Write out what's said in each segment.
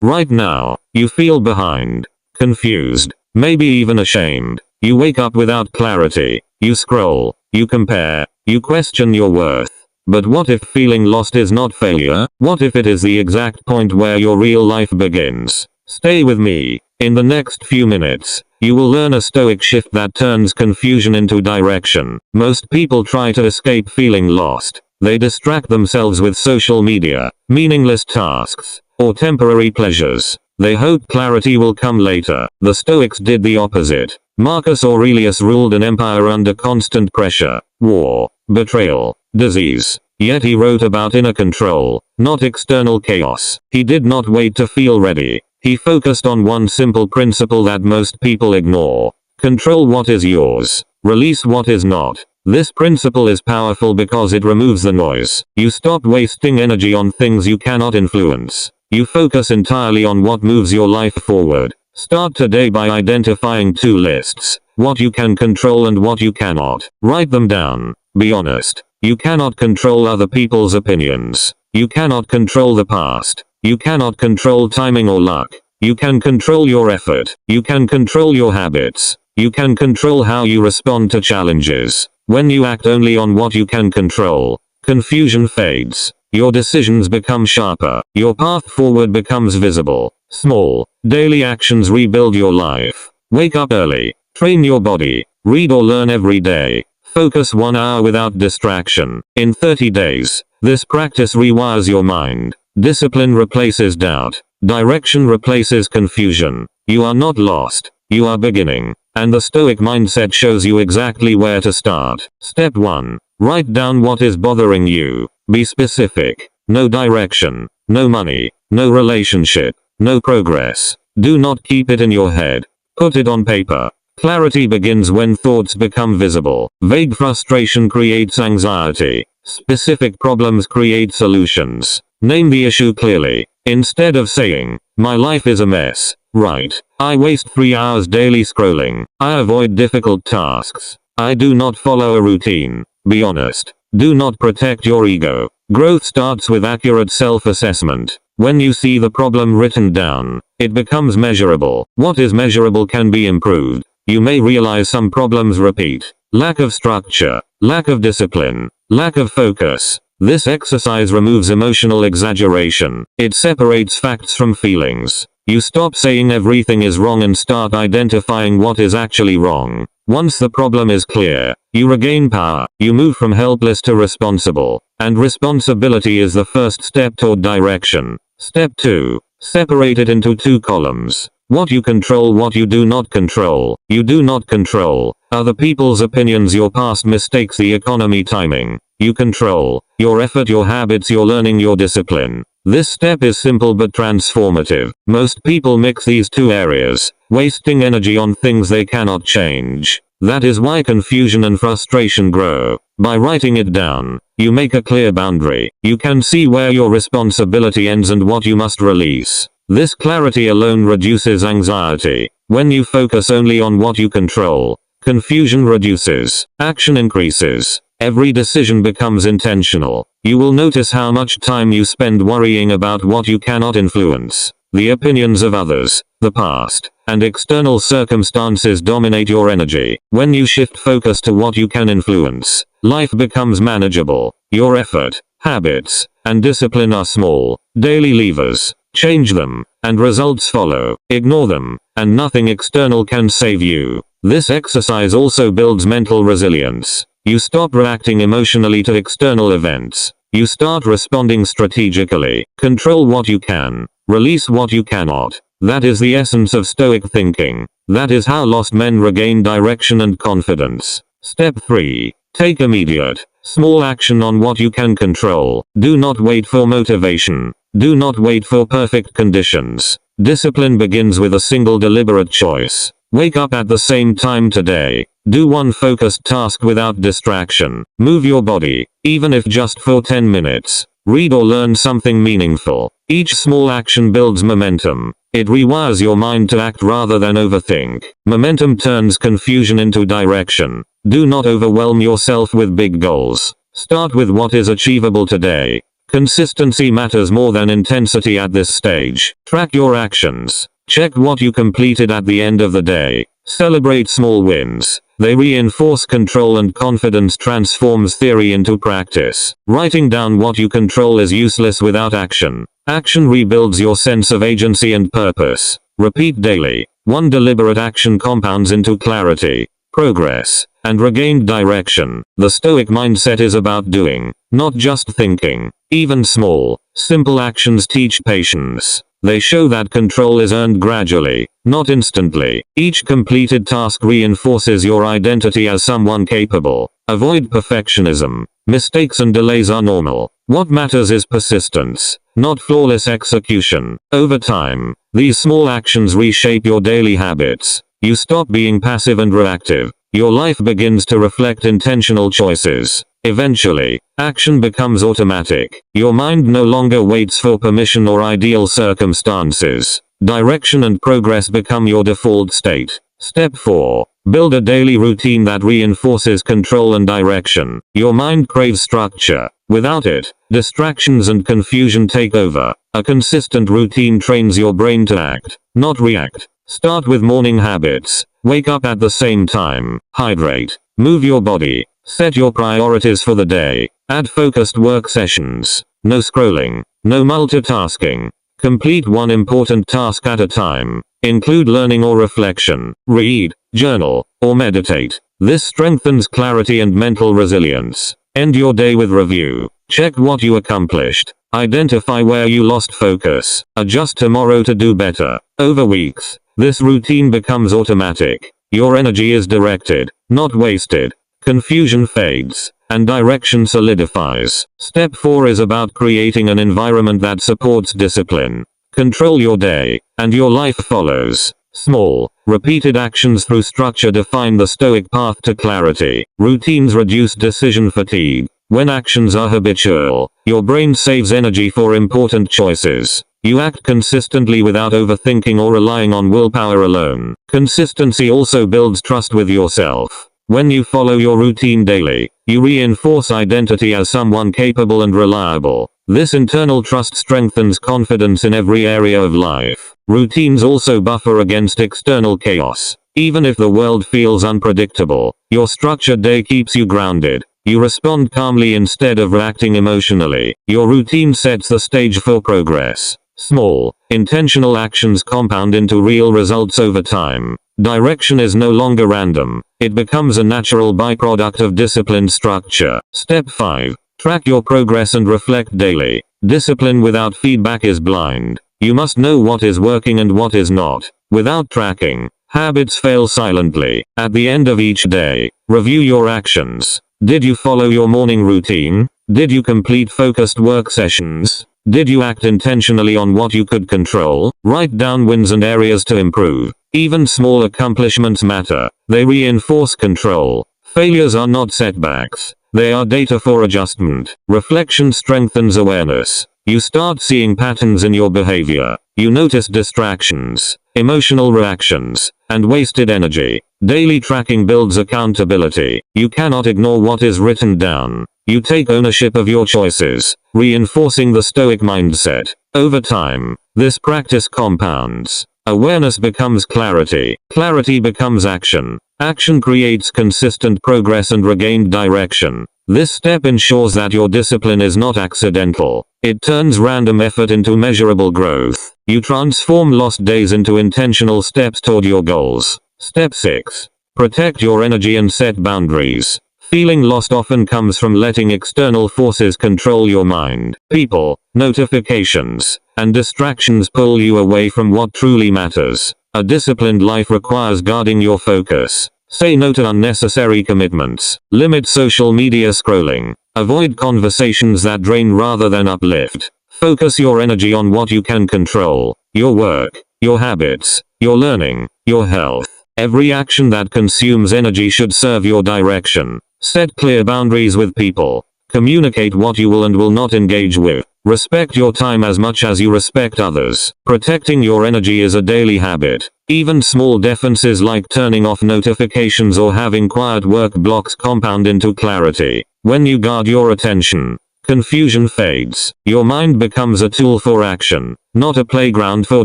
Right now, you feel behind, confused, maybe even ashamed. You wake up without clarity. You scroll, you compare, you question your worth. But what if feeling lost is not failure? What if it is the exact point where your real life begins? Stay with me. In the next few minutes, you will learn a Stoic shift that turns confusion into direction. Most people try to escape feeling lost. They distract themselves with social media, meaningless tasks, or temporary pleasures. They hope clarity will come later. The Stoics did the opposite. Marcus Aurelius ruled an empire under constant pressure, war, betrayal, disease. Yet he wrote about inner control, not external chaos. He did not wait to feel ready. He focused on one simple principle that most people ignore. Control what is yours. Release what is not. This principle is powerful because it removes the noise. You stop wasting energy on things you cannot influence. You focus entirely on what moves your life forward. Start today by identifying two lists: what you can control and what you cannot. Write them down. Be honest. You cannot control other people's opinions. You cannot control the past. You cannot control timing or luck. You can control your effort. You can control your habits. You can control how you respond to challenges. When you act only on what you can control, confusion fades. Your decisions become sharper. Your path forward becomes visible. Small, daily actions rebuild your life. Wake up early. Train your body. Read or learn every day. Focus 1 hour without distraction. In 30 days, this practice rewires your mind. Discipline replaces doubt. Direction replaces confusion. You are not lost. You are beginning. And the Stoic mindset shows you exactly where to start. Step 1. Write down what is bothering you. Be specific. No direction. No money. No relationship. No progress. Do not keep it in your head. Put it on paper. Clarity begins when thoughts become visible. Vague frustration creates anxiety. Specific problems create solutions. Name the issue clearly. Instead of saying, "My life is a mess," write, "I waste 3 hours daily scrolling. I avoid difficult tasks. I do not follow a routine." Be honest. Do not protect your ego. Growth starts with accurate self-assessment. When you see the problem written down, it becomes measurable. What is measurable can be improved. You may realize some problems repeat. Lack of structure, lack of discipline, lack of focus. This exercise removes emotional exaggeration. It separates facts from feelings. You stop saying everything is wrong and start identifying what is actually wrong. Once the problem is clear, you regain power. You move from helpless to responsible. And responsibility is the first step toward direction. Step 2. Separate it into 2 columns. What you control, what you do not control. You do not control other people's opinions, your past mistakes, the economy, timing. You control your effort, your habits, your learning, your discipline. This step is simple but transformative. Most people mix these 2 areas, wasting energy on things they cannot change. That is why confusion and frustration grow. By writing it down, you make a clear boundary. You can see where your responsibility ends and what you must release. This clarity alone reduces anxiety. When you focus only on what you control, confusion reduces, action increases. Every decision becomes intentional. You will notice how much time you spend worrying about what you cannot influence. The opinions of others, the past, and external circumstances dominate your energy. When you shift focus to what you can influence, life becomes manageable. Your effort, habits, and discipline are small, daily levers. Change them, and results follow. Ignore them, and nothing external can save you. This exercise also builds mental resilience. You stop reacting emotionally to external events. You start responding strategically. Control what you can. Release what you cannot. That is the essence of Stoic thinking. That is how lost men regain direction and confidence. Step 3. Take immediate, small action on what you can control. Do not wait for motivation. Do not wait for perfect conditions. Discipline begins with a single deliberate choice. Wake up at the same time today. Do one focused task without distraction. Move your body, even if just for 10 minutes. Read or learn something meaningful. Each small action builds momentum. It rewires your mind to act rather than overthink. Momentum turns confusion into direction. Do not overwhelm yourself with big goals. Start with what is achievable today. Consistency matters more than intensity at this stage. Track your actions. Check what you completed at the end of the day. Celebrate small wins. They reinforce control, and confidence transforms theory into practice. Writing down what you control is useless without action. Action rebuilds your sense of agency and purpose. Repeat daily. One deliberate action compounds into clarity, progress, and regained direction. The Stoic mindset is about doing, not just thinking. Even small, simple actions teach patience. They show that control is earned gradually, not instantly. Each completed task reinforces your identity as someone capable. Avoid perfectionism. Mistakes and delays are normal. What matters is persistence, not flawless execution. Over time, these small actions reshape your daily habits. You stop being passive and reactive. Your life begins to reflect intentional choices. Eventually, action becomes automatic. Your mind no longer waits for permission or ideal circumstances. Direction and progress become your default state. Step 4. Build a daily routine that reinforces control and direction. Your mind craves structure. Without it, distractions and confusion take over. A consistent routine trains your brain to act, not react. Start with morning habits. Wake up at the same time. Hydrate. Move your body. Set your priorities for the day. Add focused work sessions. No scrolling. No multitasking. Complete one important task at a time. Include learning or reflection. Read, journal, or meditate. This strengthens clarity and mental resilience. End your day with review. Check what you accomplished. Identify where you lost focus. Adjust tomorrow to do better. Over weeks, this routine becomes automatic. Your energy is directed, not wasted. Confusion fades, and direction solidifies. Step 4 is about creating an environment that supports discipline. Control your day, and your life follows. Small, repeated actions through structure define the Stoic path to clarity. Routines reduce decision fatigue. When actions are habitual, your brain saves energy for important choices. You act consistently without overthinking or relying on willpower alone. Consistency also builds trust with yourself. When you follow your routine daily, you reinforce identity as someone capable and reliable. This internal trust strengthens confidence in every area of life. Routines also buffer against external chaos. Even if the world feels unpredictable, your structured day keeps you grounded. You respond calmly instead of reacting emotionally. Your routine sets the stage for progress. Small, intentional actions compound into real results over time. Direction is no longer random. It becomes a natural byproduct of disciplined structure. Step 5. Track your progress and reflect daily. Discipline without feedback is blind. You must know what is working and what is not. Without tracking, habits fail silently. At the end of each day, review your actions. Did you follow your morning routine? Did you complete focused work sessions? Did you act intentionally on what you could control? Write down wins and areas to improve. Even small accomplishments matter. They reinforce control. Failures are not setbacks. They are data for adjustment. Reflection strengthens awareness. You start seeing patterns in your behavior. You notice distractions, emotional reactions, and wasted energy. Daily tracking builds accountability. You cannot ignore what is written down. You take ownership of your choices, reinforcing the Stoic mindset. Over time, this practice compounds. Awareness becomes clarity. Clarity becomes action. Action creates consistent progress and regained direction. This step ensures that your discipline is not accidental. It turns random effort into measurable growth. You transform lost days into intentional steps toward your goals. Step 6. Protect your energy and set boundaries. Feeling lost often comes from letting external forces control your mind. People, notifications, and distractions pull you away from what truly matters. A disciplined life requires guarding your focus. Say no to unnecessary commitments. Limit social media scrolling. Avoid conversations that drain rather than uplift. Focus your energy on what you can control. Your work, your habits, your learning, your health. Every action that consumes energy should serve your direction. Set clear boundaries with people. Communicate what you will and will not engage with. Respect your time as much as you respect others. Protecting your energy is a daily habit. Even small defenses like turning off notifications or having quiet work blocks compound into clarity. When you guard your attention, confusion fades. Your mind becomes a tool for action, not a playground for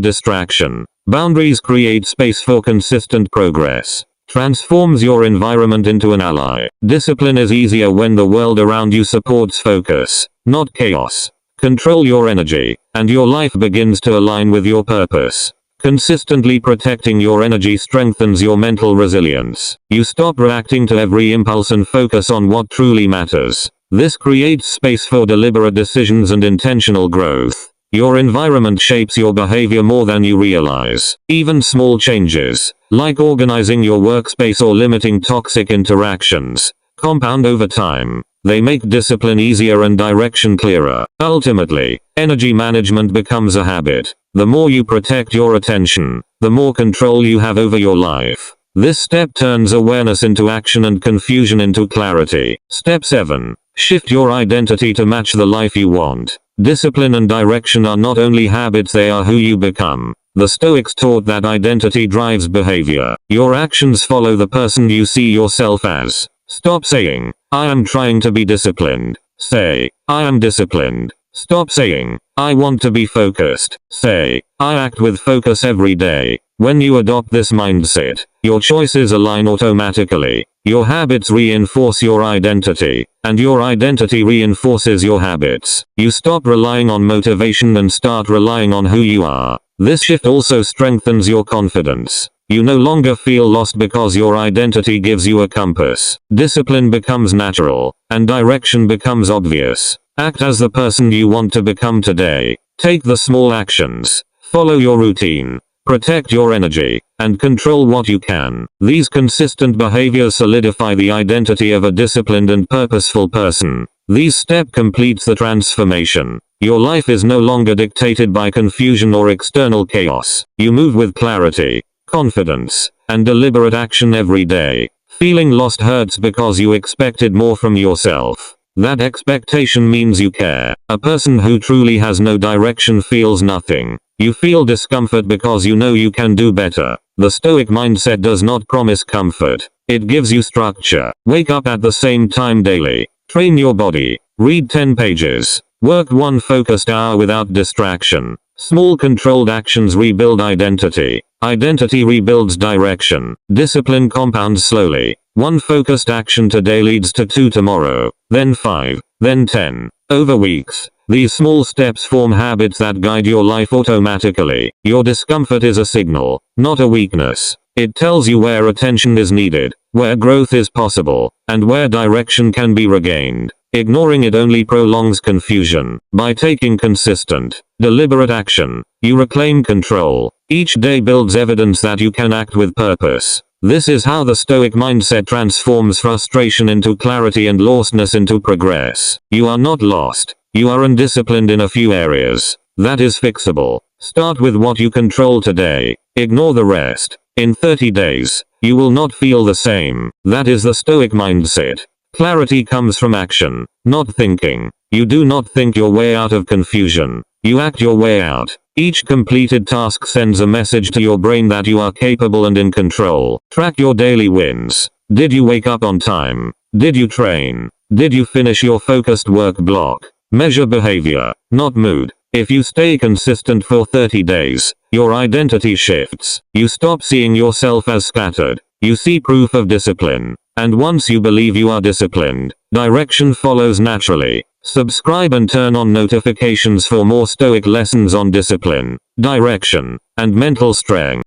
distraction. Boundaries create space for consistent progress. Transforms your environment into an ally. Discipline is easier when the world around you supports focus, not chaos. Control your energy, and your life begins to align with your purpose. Consistently protecting your energy strengthens your mental resilience. You stop reacting to every impulse and focus on what truly matters. This creates space for deliberate decisions and intentional growth. Your environment shapes your behavior more than you realize. Even small changes, like organizing your workspace or limiting toxic interactions, compound over time. They make discipline easier and direction clearer. Ultimately, energy management becomes a habit. The more you protect your attention, the more control you have over your life. This step turns awareness into action and confusion into clarity. Step 7. Shift your identity to match the life you want. Discipline and direction are not only habits, they are who you become. The Stoics taught that identity drives behavior. Your actions follow the person you see yourself as. Stop saying, "I am trying to be disciplined." Say, "I am disciplined." Stop saying, "I want to be focused." Say, "I act with focus every day." When you adopt this mindset, your choices align automatically. Your habits reinforce your identity, and your identity reinforces your habits. You stop relying on motivation and start relying on who you are. This shift also strengthens your confidence. You no longer feel lost because your identity gives you a compass. Discipline becomes natural, and direction becomes obvious. Act as the person you want to become today. Take the small actions. Follow your routine. Protect your energy, and control what you can. These consistent behaviors solidify the identity of a disciplined and purposeful person. These steps completes the transformation. Your life is no longer dictated by confusion or external chaos. You move with clarity, confidence, and deliberate action every day. Feeling lost hurts because you expected more from yourself. That expectation means you care. A person who truly has no direction feels nothing. You feel discomfort because you know you can do better. The Stoic mindset does not promise comfort. It gives you structure. Wake up at the same time daily. Train your body. Read 10 pages. Work 1 focused hour without distraction. Small controlled actions rebuild identity. Identity rebuilds direction. Discipline compounds slowly. 1 focused action today leads to 2 tomorrow, then 5, then 10. Over weeks, these small steps form habits that guide your life automatically. Your discomfort is a signal, not a weakness. It tells you where attention is needed, where growth is possible, and where direction can be regained. Ignoring it only prolongs confusion. By taking consistent, deliberate action, you reclaim control. Each day builds evidence that you can act with purpose. This is how the Stoic mindset transforms frustration into clarity and lostness into progress. You are not lost. You are undisciplined in a few areas. That is fixable. Start with what you control today. Ignore the rest. In 30 days, you will not feel the same. That is the Stoic mindset. Clarity comes from action, not thinking. You do not think your way out of confusion. You act your way out. Each completed task sends a message to your brain that you are capable and in control. Track your daily wins. Did you wake up on time? Did you train? Did you finish your focused work block? Measure behavior, not mood. If you stay consistent for 30 days, your identity shifts. You stop seeing yourself as scattered. You see proof of discipline. And once you believe you are disciplined, direction follows naturally. Subscribe and turn on notifications for more Stoic lessons on discipline, direction, and mental strength.